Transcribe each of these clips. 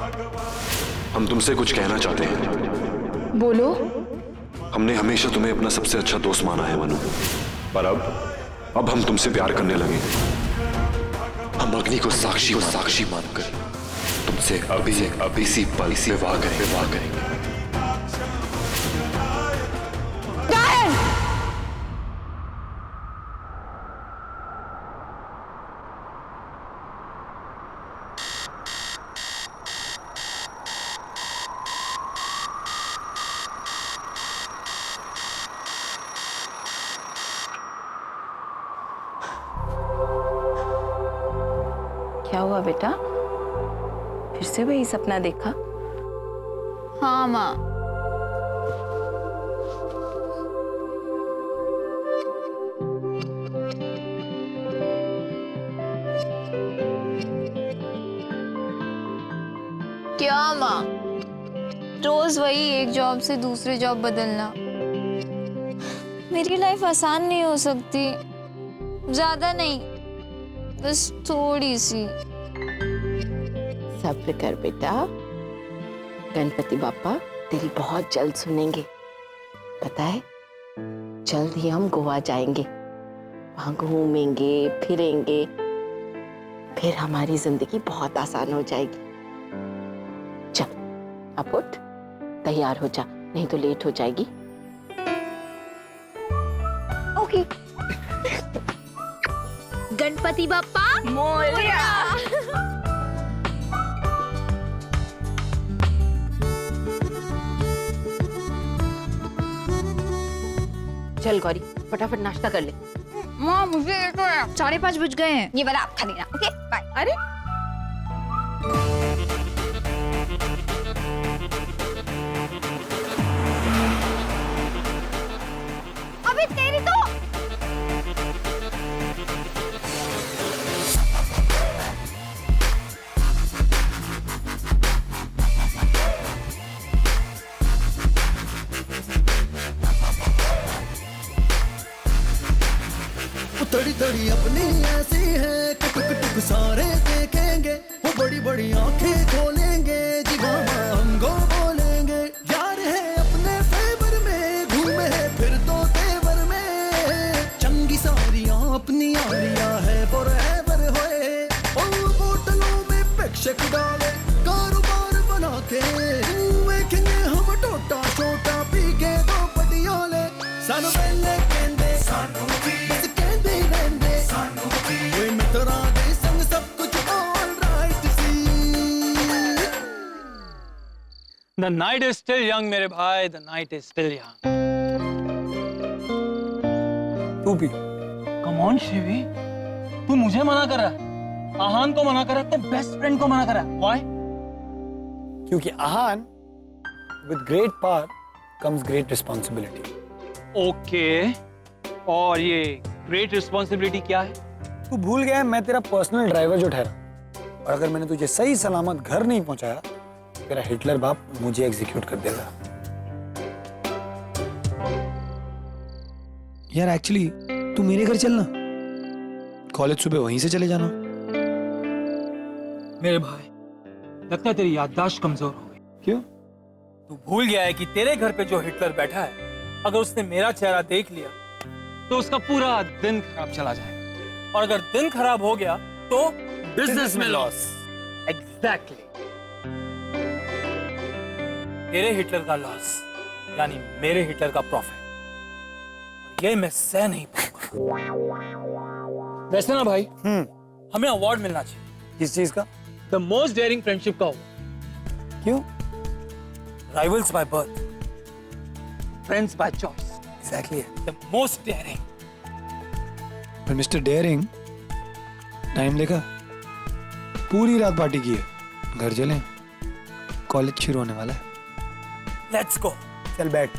हम तुमसे कुछ कहना चाहते हैं। बोलो। हमने हमेशा तुम्हें अपना सबसे अच्छा दोस्त माना है मनु, पर अब हम तुमसे प्यार करने लगे। हम अग्नि को साक्षी मानकर तुमसे अभी इसी पल विवाह करेंगे। क्या हुआ बेटा, फिर से वही सपना देखा? हाँ माँ। क्या माँ, रोज वही एक जॉब से दूसरी जॉब बदलना। मेरी लाइफ आसान नहीं हो सकती, ज्यादा नहीं, बस थोड़ी सी। सब्र कर बेटा, गणपति बापा तेरी बहुत जल्द सुनेंगे। पता है, जल्द ही हम गोवा जाएंगे, वहां घूमेंगे फिरेंगे, फिर हमारी जिंदगी बहुत आसान हो जाएगी। चल अब उठ, तैयार हो जा, नहीं तो लेट हो जाएगी। ओके। गणपति बप्पा मोरया। चल गौरी, फटाफट नाश्ता कर ले। माँ मुझे ये तो 5:30 बज गए हैं। ये वाला आप खा लेना। Okay bye. अरे अभी तेरी तो तड़ी तड़ी अपनी ऐसी है कि टुक टुक सारे देखेंगे, वो बड़ी बड़ी आंखें खोलेंगे, जी मामा हमको बोलेंगे। यार है अपने फेवर में, घूमे है फिर तो तेवर में, चंगी सारियां अपनी यारियां है फॉरएवर होए। और बोतलों में पेक्षक डाले, कारोबार बना के देखेंगे हम टोटा छोटा, पी के दो पटियाले। सानू पहले कहते सानू भी The night is still young, मेरे भाई, the night is still young. तू भी Come on, शिवी, तू मुझे मना कर रहा है, आहान को मना कर रहा है, अपने बेस्ट फ्रेंड को मना कर रहा है। Why? क्योंकि आहान with great power comes great responsibility. Okay. और ये great responsibility क्या है? तू भूल गया है मैं तेरा पर्सनल ड्राइवर जो ठहरा, और अगर मैंने तुझे सही सलामत घर नहीं पहुंचाया, तेरा हिटलर बाप मुझे एग्जीक्यूट कर देगा। यार एक्चुअली तू मेरे घर चलना, कॉलेज सुबह वहीं से चले जाना। मेरे भाई, लगता है तेरी याददाश्त कमजोर हो गई। क्यों? तू भूल गया है कि तेरे घर पे जो हिटलर बैठा है, अगर उसने मेरा चेहरा देख लिया तो उसका पूरा दिन खराब चला जाएगा, और अगर दिन खराब हो गया तो बिजनेस में लॉस। एग्जैक्टली। तेरे हिटलर का लॉस यानी मेरे हिटलर का प्रॉफिट, ये मैं सह नहीं पाऊंगा। वैसे ना भाई, हमें अवार्ड मिलना चाहिए। किस चीज का? द मोस्ट डेयरिंग फ्रेंडशिप का अवार्ड। क्यों? Rivals by birth, friends by choice. Exactly, the most daring. पर मिस्टर डेयरिंग, टाइम देखा? पूरी रात पार्टी की है, घर चलें, कॉलेज शुरू होने वाला है। Let's go. चल बैठ।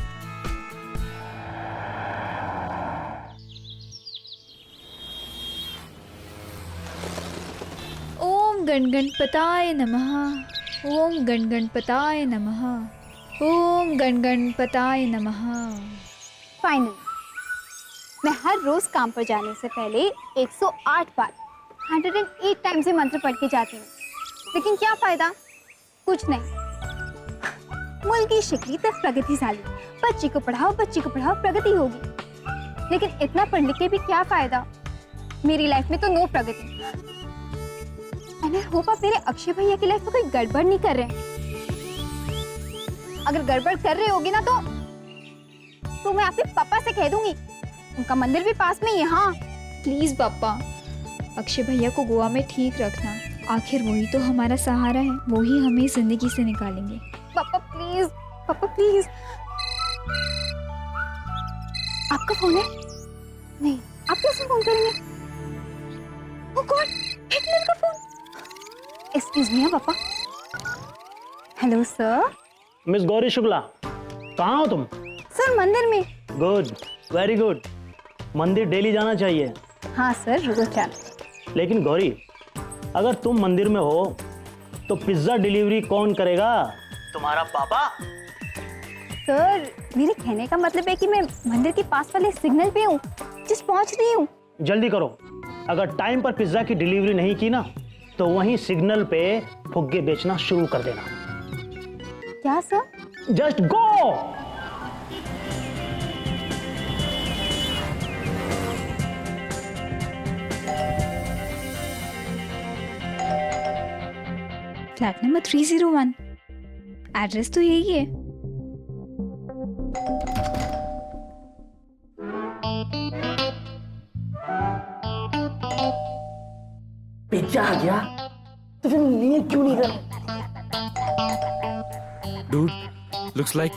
ओम गणगणपताय नमः। ओम गणगणपताय नमः। ओम गणगणपताय नमः। फाइनली मैं हर रोज काम पर जाने से पहले 108 बार 108 टाइम्स ये मंत्र पढ़ के जाती हूँ, लेकिन क्या फायदा, कुछ नहीं। मुल्क की शिकली तक प्रगतिशाली, बच्ची को पढ़ाओ प्रगति होगी। लेकिन इतना पढ़ लिख के भी क्या फायदा, मेरी लाइफ में तो नो प्रगति। एंड आई होप आप मेरे अक्षय भैया की लाइफ में कोई गड़बड़ नहीं कर रहे हैं। अगर गड़बड़ कर रहे होगे ना तो मैं आपके पापा से कह दूंगी। उनका मंदिर भी पास में ही है। हाँ प्लीज पापा, अक्षय भैया को गोवा में ठीक रखना। आखिर वही तो हमारा सहारा है, वो ही हमें जिंदगी से निकालेंगे। पापा प्लीज, पापा प्लीज। आपका फोन है? नहीं, आप कैसे फोन करेंगे? ओ गॉड, हिटलर का फोन। एक्सक्यूज मी पापा। Hello sir. Miss Gauri Shukla, कहाँ हो तुम? सर मंदिर में। Good, very good. मंदिर डेली जाना चाहिए। हाँ सर, रोज जाना। लेकिन गौरी, अगर तुम मंदिर में हो तो पिज्जा डिलीवरी कौन करेगा? तुम्हारा पापा? सर मेरे कहने का मतलब है कि मैं मंदिर के पास वाले सिग्नल पे हूँ, जस्ट पहुँच रही हूँ। जल्दी करो, अगर टाइम पर पिज्जा की डिलीवरी नहीं की ना तो वहीं सिग्नल पे फुग्गे बेचना शुरू कर देना। क्या सर? जस्ट गो। फ्लैट नंबर 301, एड्रेस तो यही है। पिज्जा आ गया तो फिर लिए क्यों नहीं कर? डूड, लुक्स लाइक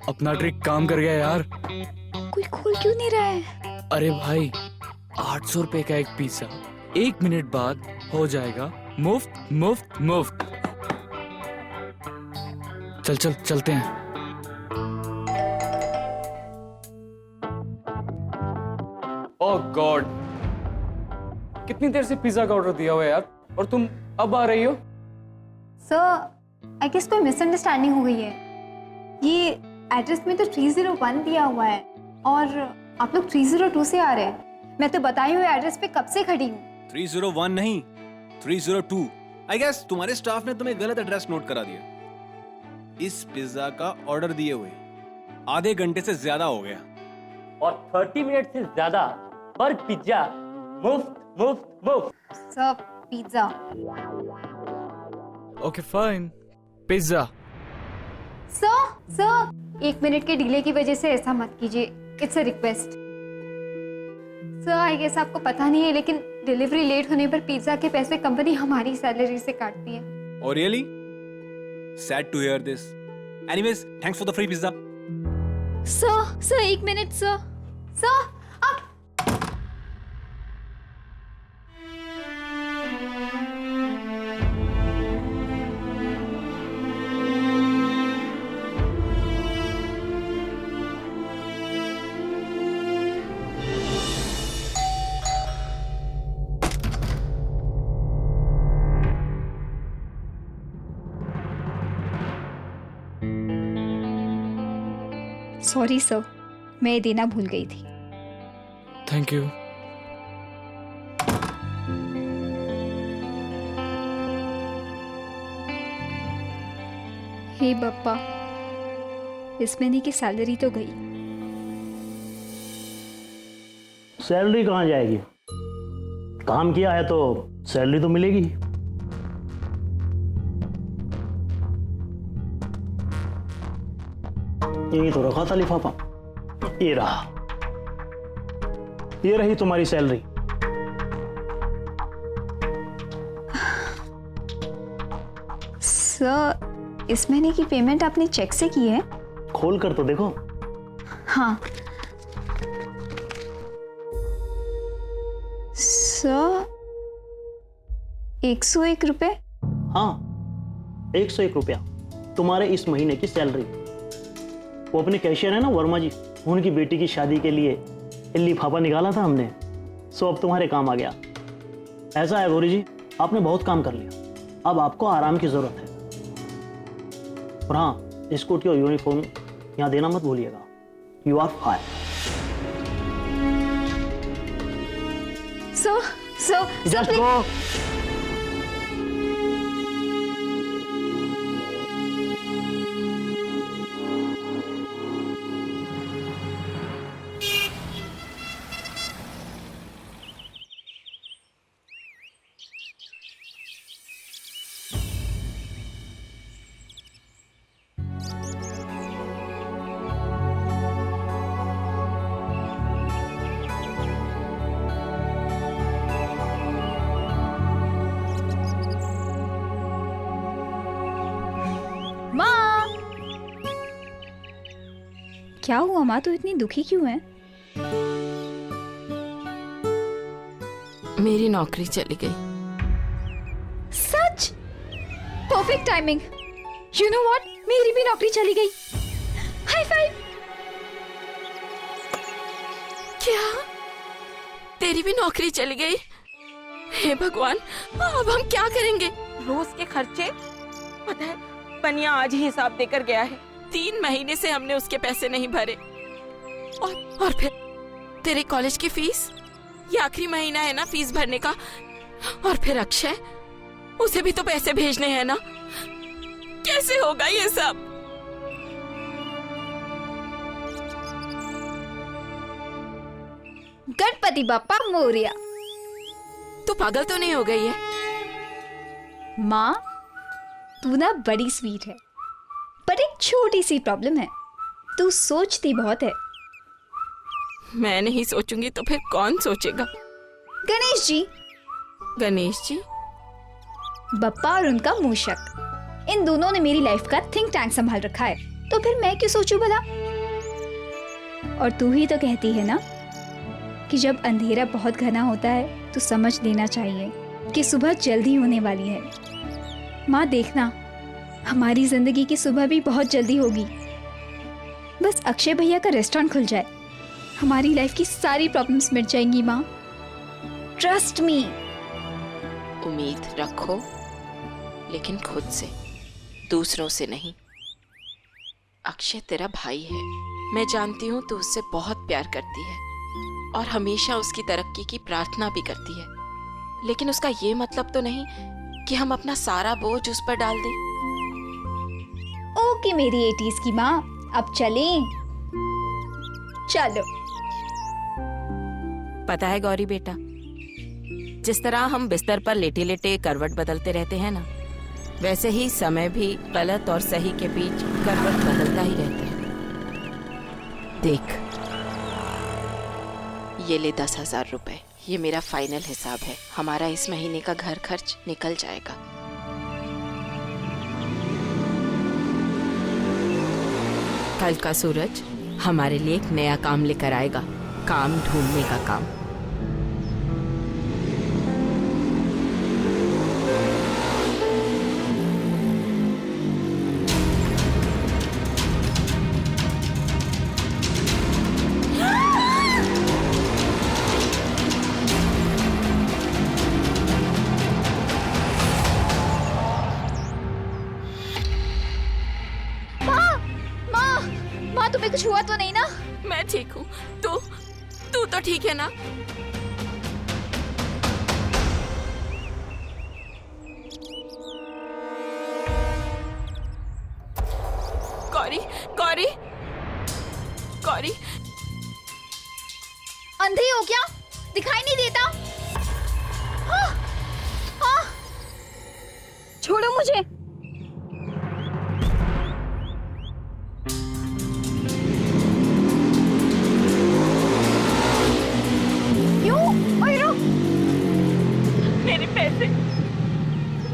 अपना ट्रिक काम कर गया यार। कोई खोल क्यों नहीं रहा है? अरे भाई, 800 रुपए का एक पिज्जा 1 मिनट बाद हो जाएगा मुफ्त मुफ्त मुफ्त। चल चल चलते हैं। ओह गॉड, कितनी देर से पिज्जा का ऑर्डर दिया हुआ है यार, और तुम अब आ रही हो? सर आई गेस कोई मिसअंडरस्टैंडिंग हो गई है। ये एड्रेस में तो 301 दिया हुआ है और आप लोग 302 से आ रहे हैं। मैं तो बताई हुए एड्रेस पे कब से खड़ी हूँ। 301 नहीं, 302। आई गेस तुम्हारे स्टाफ ने तुम्हें गलत एड्रेस नोट करा दिया। इस पिज्जा का ऑर्डर दिए हुए आधे घंटे से ज्यादा हो गया, और 30 मिनट से ज्यादा पर पिज्जा मुफ्त मुफ्त मुफ्त। Sir pizza. Okay fine, pizza. Sir 1 minute के डिले की वजह से ऐसा मत कीजिए, it's a request. Sir I guess आपको पता नहीं है, लेकिन डिलीवरी लेट होने पर पिज्जा के पैसे कंपनी हमारी सैलरी से काटती है। Oh really? Sad to hear this. Anyways, thanks for the free pizza. Sir 1 minute sir. Sir आप सॉरी सर, मैं ये देना भूल गई थी। Thank you. हे बप्पा, इस महीने की सैलरी तो गई। सैलरी कहाँ जाएगी? काम किया है तो सैलरी तो मिलेगी। यही तो रखा था लिफाफा, ये रहा। ये रही तुम्हारी सैलरी। सर इस महीने की पेमेंट आपने चेक से की है? खोल कर तो देखो। हाँ सर, 101 रुपए। हाँ, 101 रुपया तुम्हारे इस महीने की सैलरी। वो अपने कैशियर है ना वर्मा जी, उनकी बेटी की शादी के लिए लिफाफा निकाला था हमने, सो अब तुम्हारे काम आ गया। ऐसा है गौरी जी, आपने बहुत काम कर लिया, अब आपको आराम की जरूरत है। और हाँ, स्कूटी और यूनिफॉर्म यहाँ देना मत भूलिएगा। You are fire. Sir just go. क्या हुआ माँ, तू इतनी दुखी क्यों है? मेरी नौकरी चली गई। सच? Perfect timing. You know what, मेरी भी नौकरी चली गई। High five. क्या? तेरी भी नौकरी चली गई? हे भगवान, अब हम क्या करेंगे? रोज के खर्चे, पता है बनिया आज ही हिसाब देकर गया है। 3 महीने से हमने उसके पैसे नहीं भरे। और फिर तेरे कॉलेज की फीस, ये आखिरी महीना है ना फीस भरने का। और फिर अक्षय, उसे भी तो पैसे भेजने हैं ना। कैसे होगा ये सब? गणपति बप्पा मोरिया। तू पागल तो नहीं हो गई है? माँ, तू ना बड़ी स्वीट है, पर एक छोटी सी प्रॉब्लम है, तू सोचती बहुत है। मैं नहीं सोचूंगी तो फिर कौन सोचेगा? गणेश जी। गणेश जी? बप्पा और उनका मूषक, इन दोनों ने मेरी लाइफ का थिंक टैंक संभाल रखा है, तो फिर मैं क्यों सोचूं भला? और तू ही तो कहती है ना कि जब अंधेरा बहुत घना होता है तो समझ लेना चाहिए कि सुबह जल्दी होने वाली है। माँ देखना, हमारी जिंदगी की सुबह भी बहुत जल्दी होगी। बस अक्षय भैया का रेस्टोरेंट खुल जाए, हमारी लाइफ की सारी प्रॉब्लम्स मिट जाएंगी माँ। Trust me. उम्मीद रखो, लेकिन खुद से, दूसरों से नहीं। अक्षय तेरा भाई है, मैं जानती हूँ तू उससे बहुत प्यार करती है और हमेशा उसकी तरक्की की प्रार्थना भी करती है, लेकिन उसका ये मतलब तो नहीं कि हम अपना सारा बोझ उस पर डाल दें। ओके मेरी 80s की माँ, अब चलें? चलो। पता है गौरी बेटा, जिस तरह हम बिस्तर पर लेटे लेटे करवट बदलते रहते हैं ना, वैसे ही समय भी गलत और सही के बीच करवट बदलता ही रहता है। देख, ये ले 10,000 रुपए, ये मेरा फाइनल हिसाब है। हमारा इस महीने का घर खर्च निकल जाएगा। कल का सूरज हमारे लिए एक नया काम लेकर आएगा, काम ढूंढने का काम। तुम्हें कुछ हुआ तो नहीं ना? मैं ठीक हूँ, तू तो ठीक है ना? गौरी, गौरी, गौरी, अंधे हो क्या? दिखाई नहीं देता? हाँ, हाँ, छोड़ो मुझे। मेरे पैसे,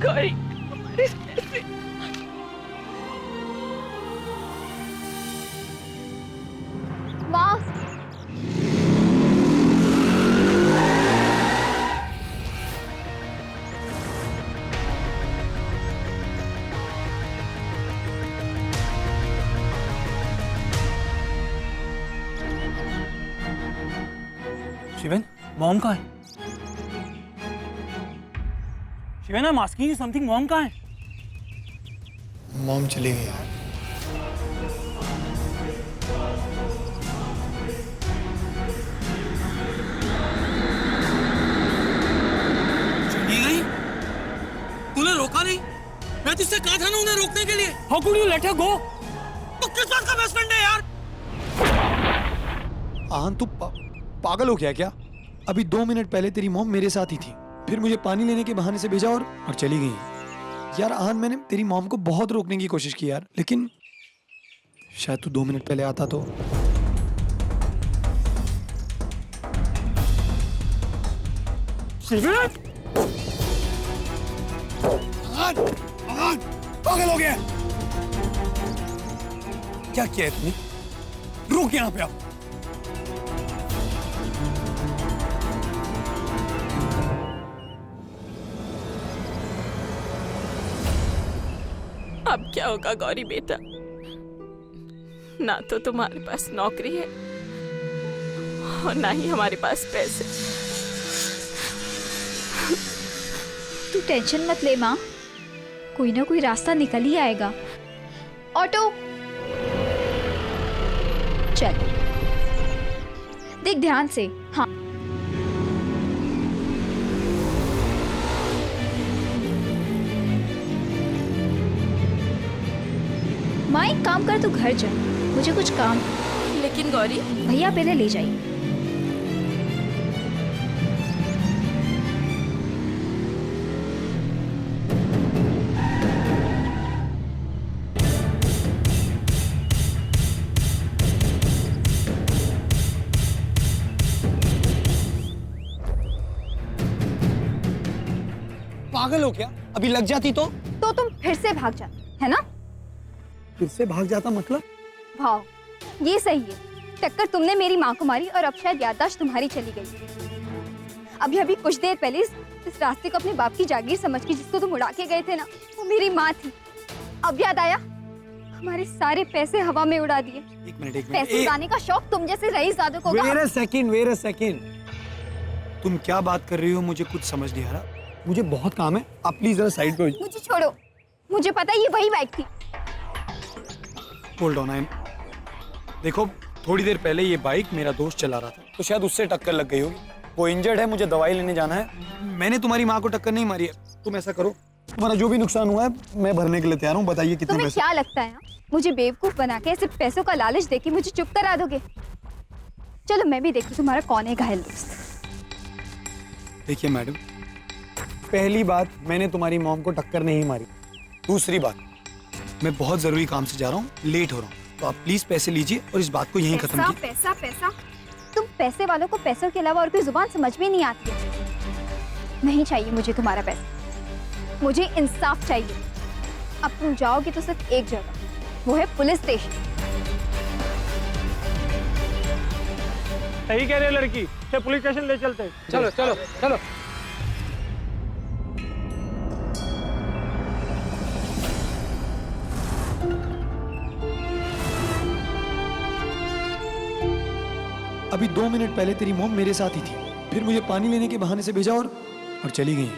गौरी, हमारे पैसे। माँ, शिवन, मॉम कहाँ है? Shivan, I am asking you something, mom कहाँ है? मॉम चली गई यार। चली गई? तूने रोका नहीं? मैं तुझसे कहा था ना उन्हें रोकने के लिए। How could you let her go? तो किस बात का बेस्ट फ्रेंड है यार? आहन, तू पागल हो गया क्या? अभी 2 मिनट पहले तेरी मॉम मेरे साथ ही थी, फिर मुझे पानी लेने के बहाने से भेजा और चली गई। यार आहन, मैंने तेरी मॉम को बहुत रोकने की कोशिश की यार, लेकिन शायद तू 2 मिनट पहले आता तो। पागल हो गया? क्या किया है तुमने? रुक यहाँ पे आप। अब क्या होगा गौरी बेटा? ना तो तुम्हारे पास नौकरी है और ना ही हमारे पास पैसे। तू टेंशन मत ले माँ, कोई ना कोई रास्ता निकल ही आएगा। ऑटो चल, देख ध्यान से। हाँ माँ एक काम कर, तू घर जा, मुझे कुछ काम। लेकिन गौरी, भैया पहले ले जाइए। पागल हो क्या? अभी लग जाती तो तुम फिर से भाग जाते, है ना? फिर से भाग जाता मतलब? भाव, ये सही है। टक्कर तुमने मेरी माँ को मारी और अब शायद याददाश्त तुम्हारी चली गई। अभी अभी कुछ देर पहले इस रास्ते को अपने बाप की जागीर समझ के जिसको तुम उड़ा के गए थे ना, वो मेरी माँ थी। अब याद आया? हमारे सारे पैसे हवा में उड़ा दिए। एक मिनट। पैसे उड़ाने का शौक तुम जैसे रईसजादों को होगा। Wait a second. तुम क्या बात कर रही हो? मुझे कुछ समझ नहीं आ रहा। मुझे बहुत काम है, आप प्लीज जरा साइड पे हो। मुझे छोड़ो, मुझे पता है ये वही बाइक थी। Hold on. देखो, थोड़ी देर पहले ये बाइक मेरा दोस्त चला रहा था, तो शायद उससे टक्कर लग गई होगी। वो इंजर्ड है, मुझे दवाई लेने जाना है। मैंने तुम्हारी माँ को टक्कर नहीं मारी है। तुम ऐसा करो, तुम्हारा जो भी नुकसान हुआ है मैं भरने के लिए तैयार हूँ। बताइए कितने तुम्हें पैसे? क्या लगता है मुझे बेवकूफ बना के सिर्फ पैसों का लालच देके मुझे चुप करा दोगे? चलो मैं भी देखती तुम्हारा कौन है घायल दोस्त। देखिए मैडम, पहली बात, मैंने तुम्हारी मॉम को टक्कर नहीं मारी। दूसरी बात, मैं बहुत जरूरी काम से जा रहा हूँ, लेट हो रहा हूँ, तो आप प्लीज पैसे लीजिए और इस बात को यहीं खत्म कीजिए। पैसा पैसा, तुम पैसे वालों को पैसों के अलावा और कोई जुबान समझ में नहीं आती। नहीं चाहिए मुझे तुम्हारा पैसा, मुझे इंसाफ चाहिए। अब तुम जाओगे तो सिर्फ एक जगह, वो है पुलिस स्टेशन। सही कह रही है लड़की, पुलिस स्टेशन ले चलते। चलो चलो चलो। अभी 2 मिनट पहले तेरी मॉम मेरे साथ ही थी, फिर मुझे पानी लेने के बहाने से भेजा और चली गई।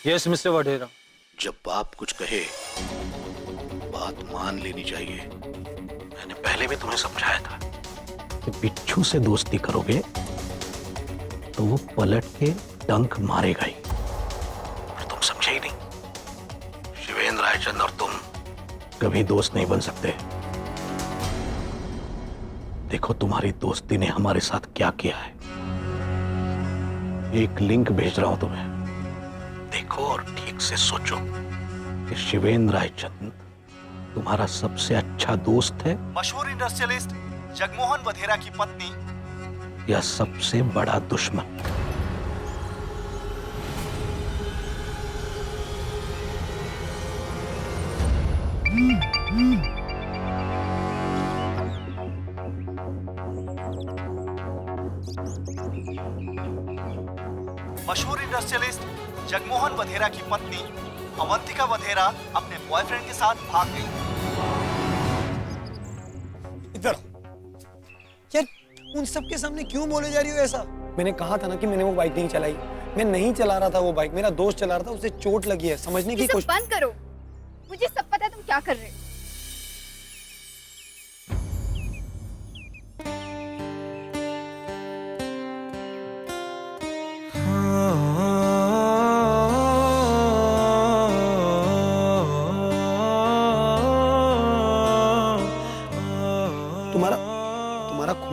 यस मिस्टर वडेरा। जब बाप कुछ कहे बात मान लेनी चाहिए। मैंने पहले भी तुम्हें समझाया था कि बिच्छू से दोस्ती करोगे तो वो पलट के डंक मारेगा ही, पर तुम समझे ही नहीं। शिवेंद्र रायचंद और तुम कभी दोस्त नहीं बन सकते। देखो तुम्हारी दोस्ती ने हमारे साथ क्या किया है। एक लिंक भेज रहा हूं तुम्हें, देखो और ठीक से सोचो कि शिवेंद्र रायचंद तुम्हारा सबसे अच्छा दोस्त है, मशहूर इंडस्ट्रियलिस्ट जगमोहन वधेरा की पत्नी, या सबसे बड़ा दुश्मन। मशहूर इंडस्ट्रियलिस्ट जगमोहन वधेरा की पत्नी अवंतिका वधेरा अपने बॉयफ्रेंड के साथ भाग गई। इधर यार, उन सबके सामने क्यों बोले जा रही हो ऐसा? मैंने कहा था ना कि मैंने वो बाइक नहीं चलाई। मैं नहीं चला रहा था वो बाइक, मेरा दोस्त चला रहा था, उसे चोट लगी है। समझने की कोशिश। बंद करो, मुझे सब पता है तुम क्या कर रहे हो।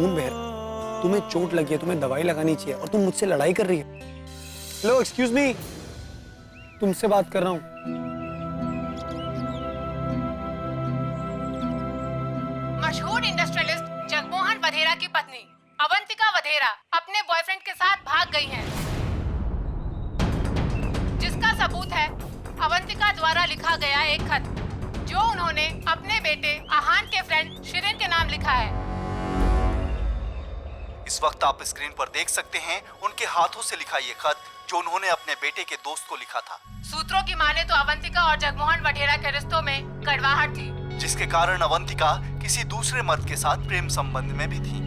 खून बह रहा है, तुम्हें चोट लगी है, तुम्हें दवाई लगानी चाहिए और तुम मुझसे लड़ाई कर रही हो। हेलो एक्सक्यूज मी, तुमसे बात कर रहा हूँ। मशहूर इंडस्ट्रियलिस्ट जगमोहन वधेरा की पत्नी अवंतिका वधेरा अपने बॉयफ्रेंड के साथ भाग गई हैं, जिसका सबूत है अवंतिका द्वारा लिखा गया एक खत जो उन्होंने अपने बेटे आहान के फ्रेंड शिरीन के नाम लिखा है। इस वक्त आप स्क्रीन पर देख सकते हैं उनके हाथों से लिखा ये खत जो उन्होंने अपने बेटे के दोस्त को लिखा था। सूत्रों की माने तो अवंतिका और जगमोहन वधेरा के रिश्तों में कड़वाहट थी, जिसके कारण अवंतिका किसी दूसरे मर्द के साथ प्रेम संबंध में भी थी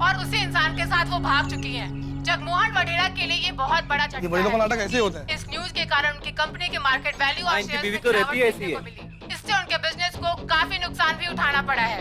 और उसी इंसान के साथ वो भाग चुकी हैं। जगमोहन वधेरा के लिए ये बहुत बड़ा झटका है। नाटक ऐसे होता है। इस न्यूज के कारण उनकी कंपनी के मार्केट वैल्यू और शेयर बीवी तो रहती है ऐसी है। इससे उनके बिजनेस को काफी नुकसान भी उठाना पड़ा है।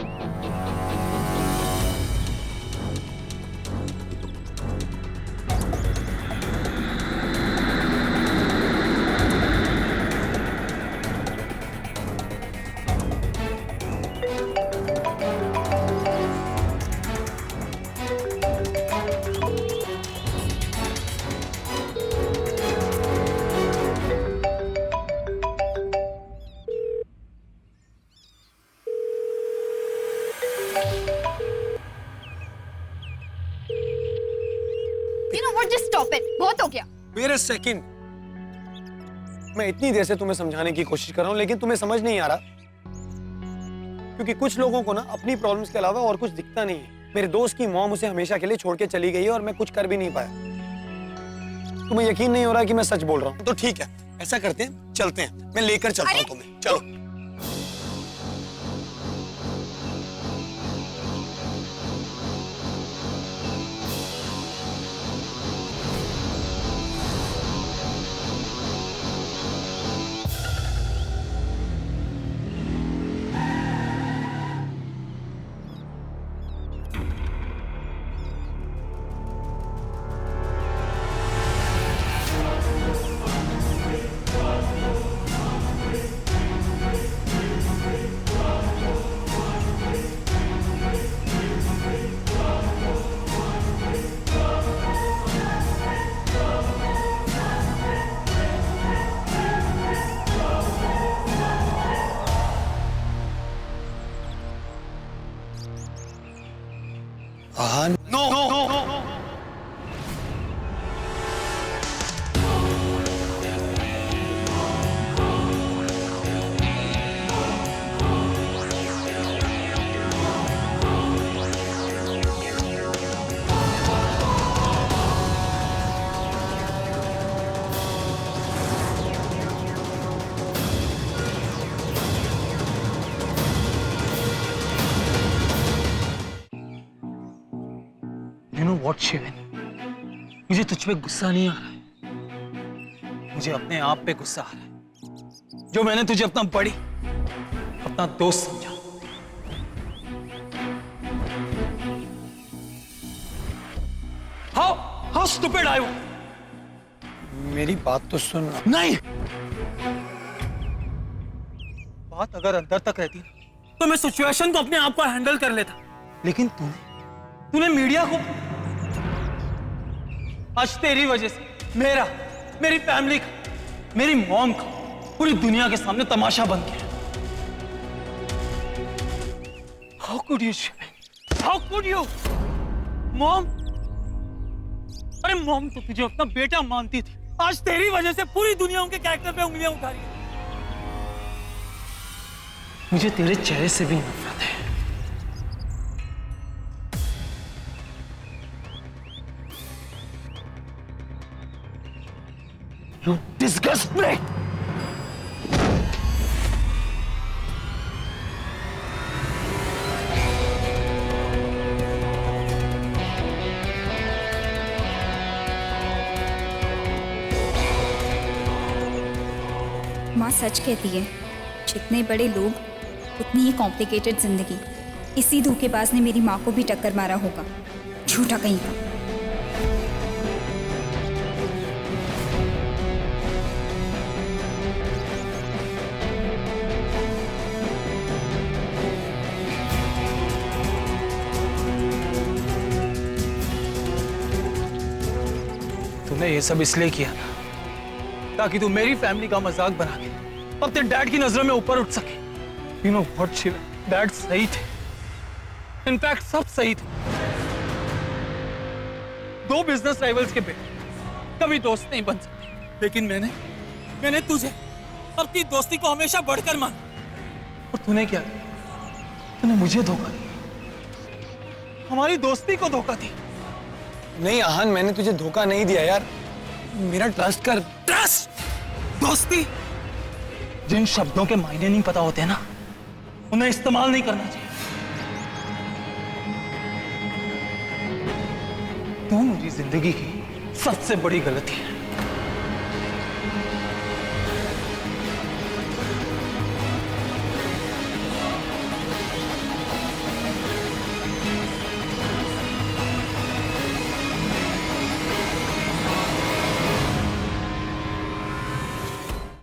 You know what? Just stop it. बहुत हो गया। Wait a second. मैं इतनी देर से तुम्हें समझाने की कोशिश कर रहा हूँ लेकिन तुम्हें समझ नहीं आ रहा, क्योंकि कुछ लोगों को ना अपनी प्रॉब्लम्स के अलावा और कुछ दिखता नहीं है। मेरे दोस्त की मॉम उसे हमेशा के लिए छोड़ के चली गई है और मैं कुछ कर भी नहीं पाया। तुम्हें यकीन नहीं हो रहा कि मैं सच बोल रहा हूँ? तो ठीक है, ऐसा करते हैं, चलते हैं, मैं लेकर चलता हूँ तुम्हें। चलो। व्हाट शिवन, मुझे तुझ पे गुस्सा नहीं आ रहा है, मुझे अपने आप पे गुस्सा आ रहा है जो मैंने तुझे अपना बड़ी अपना दोस्त समझा। How stupid I was। मेरी बात तो सुन। नहीं, बात अगर अंदर तक रहती तो मैं सिचुएशन को अपने आप को हैंडल कर लेता, लेकिन तूने मीडिया को, आज तेरी वजह से मेरी फैमिली का, मेरी मॉम का पूरी दुनिया के सामने तमाशा बन गया। How could you, How could you? Mom, अरे मॉम तो तुझे अपना बेटा मानती थी, आज तेरी वजह से पूरी दुनिया उनके कैरेक्टर पे उंगलियां उठा रही है। मुझे तेरे चेहरे से भी नफरत है। You disgust me! माँ सच कहती है, जितने बड़े लोग उतनी ही कॉम्प्लिकेटेड जिंदगी। इसी धोखेबाज ने मेरी माँ को भी टक्कर मारा होगा, झूठा कहीं का। तूने ये सब इसलिए किया ना ताकि तू मेरी फैमिली का मजाक बना के अपने डैड की नजरों में ऊपर उठ सके। You know what Shiva, dad सही थे, इनफैक्ट सब सही थे। दो बिजनेस राइवल्स के बेटे कभी दोस्त नहीं बन सकते, लेकिन मैंने तुझे अपनी दोस्ती को हमेशा बढ़कर माना। और तूने क्या किया? तूने मुझे धोखा दिया, हमारी दोस्ती को धोखा दिया। नहीं आहान, मैंने तुझे धोखा नहीं दिया यार, मेरा ट्रस्ट कर। ट्रस्ट, दोस्ती, जिन शब्दों के मायने नहीं पता होते ना उन्हें इस्तेमाल नहीं करना चाहिए। तू मेरी जिंदगी की सबसे बड़ी गलती है।